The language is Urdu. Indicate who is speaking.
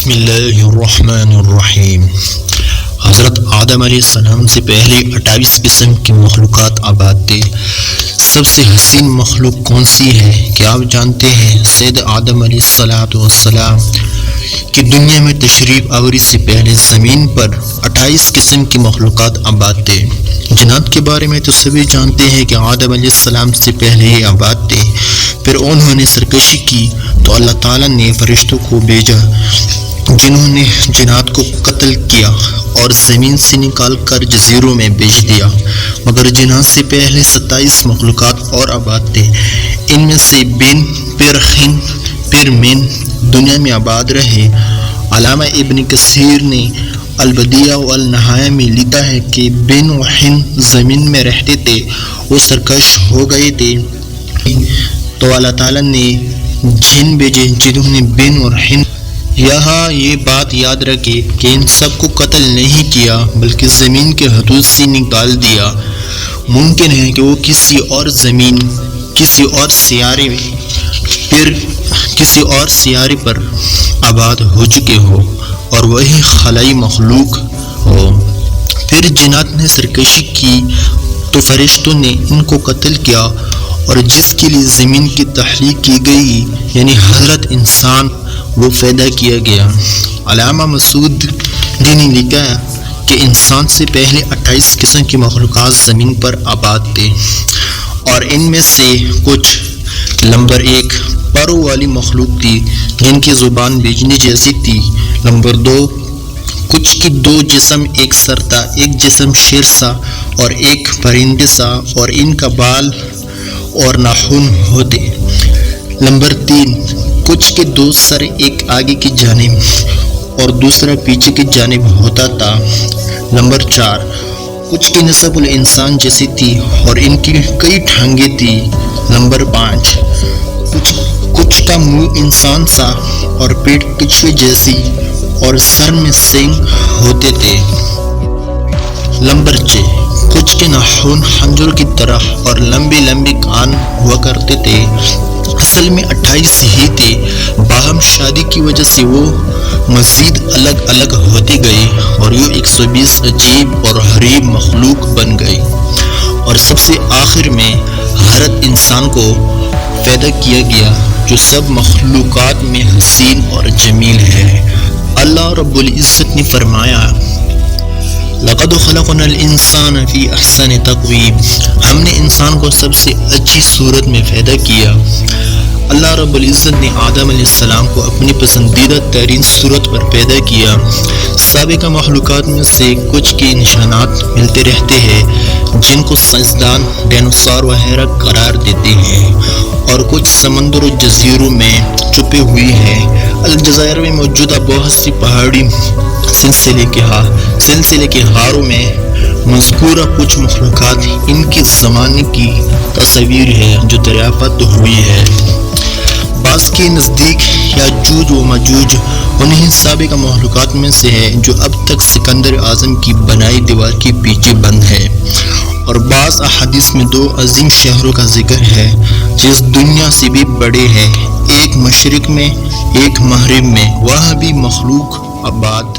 Speaker 1: بسم اللہ الرحمن الرحیم۔ حضرت آدم علیہ السلام سے پہلے 28 قسم کی مخلوقات آباد تھے۔ سب سے حسین مخلوق کون سی ہے؟ کیا آپ جانتے ہیں؟ سید آدم علیہ السلام کی دنیا میں تشریف آوری سے پہلے زمین پر 28 قسم کی مخلوقات آباد تھے۔ جنات کے بارے میں تو سبھی جانتے ہیں کہ آدم علیہ السلام سے پہلے ہی آباد تھے۔ پھر انہوں نے سرکشی کی تو اللہ تعالیٰ نے فرشتوں کو بھیجا جنہوں نے جنات کو قتل کیا اور زمین سے نکال کر جزیروں میں بیچ دیا، مگر جنات سے پہلے 27 مخلوقات اور آباد تھے۔ ان میں سے بن، پھر خن، پھر من دنیا میں آباد رہے۔ علامہ ابن کثیر نے البدیہ والنہایہ میں لکھا ہے کہ بن و خن زمین میں رہتے تھے، وہ سرکش ہو گئے تھے تو اللہ تعالیٰ نے جن بھیجے جنہوں نے بن اور خن۔ یہاں یہ بات یاد رکھے کہ ان سب کو قتل نہیں کیا بلکہ زمین کے حدود سے نکال دیا۔ ممکن ہے کہ وہ کسی اور زمین، کسی اور سیارے پھر کسی اور سیارے پر آباد ہو چکے ہو اور وہی خلائی مخلوق ہو۔ پھر جنات نے سرکشی کی تو فرشتوں نے ان کو قتل کیا، اور جس کے لیے زمین کی تخلیق کی گئی یعنی حضرت انسان، وہ پیدا کیا گیا۔ علامہ مسعود نے لکھا کہ انسان سے پہلے 28 قسم کی مخلوقات زمین پر آباد تھے، اور ان میں سے کچھ نمبر 1 پروں والی مخلوق تھی جن کی زبان بیجنے جیسی تھی۔ نمبر 2 کچھ کی 2 جسم ایک سر تھا، ایک جسم شیر سا اور ایک پرندے سا، اور ان کا بال اور ناخن ہوتے۔ نمبر 3 کچھ کے 2 سر، ایک آگے کی جانب اور دوسرا پیچھے کی جانب ہوتا تھا۔ نمبر 4 کچھ کی نسب الانسان جیسی تھی اور ان کی کئی ٹھانگیں تھی۔ نمبر 5 کچھ کا منہ انسان سا اور پیٹ کچھوے جیسی اور سر میں سینگ ہوتے تھے۔ نمبر 6 کچھ کے ناخن خنجر کی طرح اور لمبے لمبے کان ہوا کرتے تھے۔ اصل میں 28 ہی تھے، باہم شادی کی وجہ سے وہ مزید الگ الگ ہوتے گئے اور یہ 120 عجیب اور غریب مخلوق بن گئی، اور سب سے آخر میں حضرت انسان کو پیدا کیا گیا جو سب مخلوقات میں حسین اور جمیل ہے۔ اللہ رب العزت نے فرمایا، لقد خلقنا الانسان فی احسن تقویم، ہم نے انسان کو سب سے اچھی صورت میں پیدا کیا۔ اللہ رب العزت نے آدم علیہ السلام کو اپنی پسندیدہ ترین صورت پر پیدا کیا۔ سابقہ مخلوقات میں سے کچھ کے نشانات ملتے رہتے ہیں جن کو سائنسدان ڈائنوسار وغیرہ قرار دیتے ہیں، اور کچھ سمندر و جزیروں میں چھپے ہوئے ہیں۔ الجزائر میں موجودہ بہت سی پہاڑی سلسلے کے غاروں میں مذکورہ کچھ مخلوقات ان کے زمانے کی تصاویر ہے جو دریافت ہوئی ہے۔ بعض کے نزدیک یاجوج و ماجوج انہیں سابقہ مخلوقات میں سے ہے جو اب تک سکندر اعظم کی بنائی دیوار کے پیچھے بند ہے، اور بعض احادیث میں 2 عظیم شہروں کا ذکر ہے جس دنیا سے بھی بڑے ہیں، ایک مشرق میں ایک مغرب میں، وہاں بھی مخلوق آباد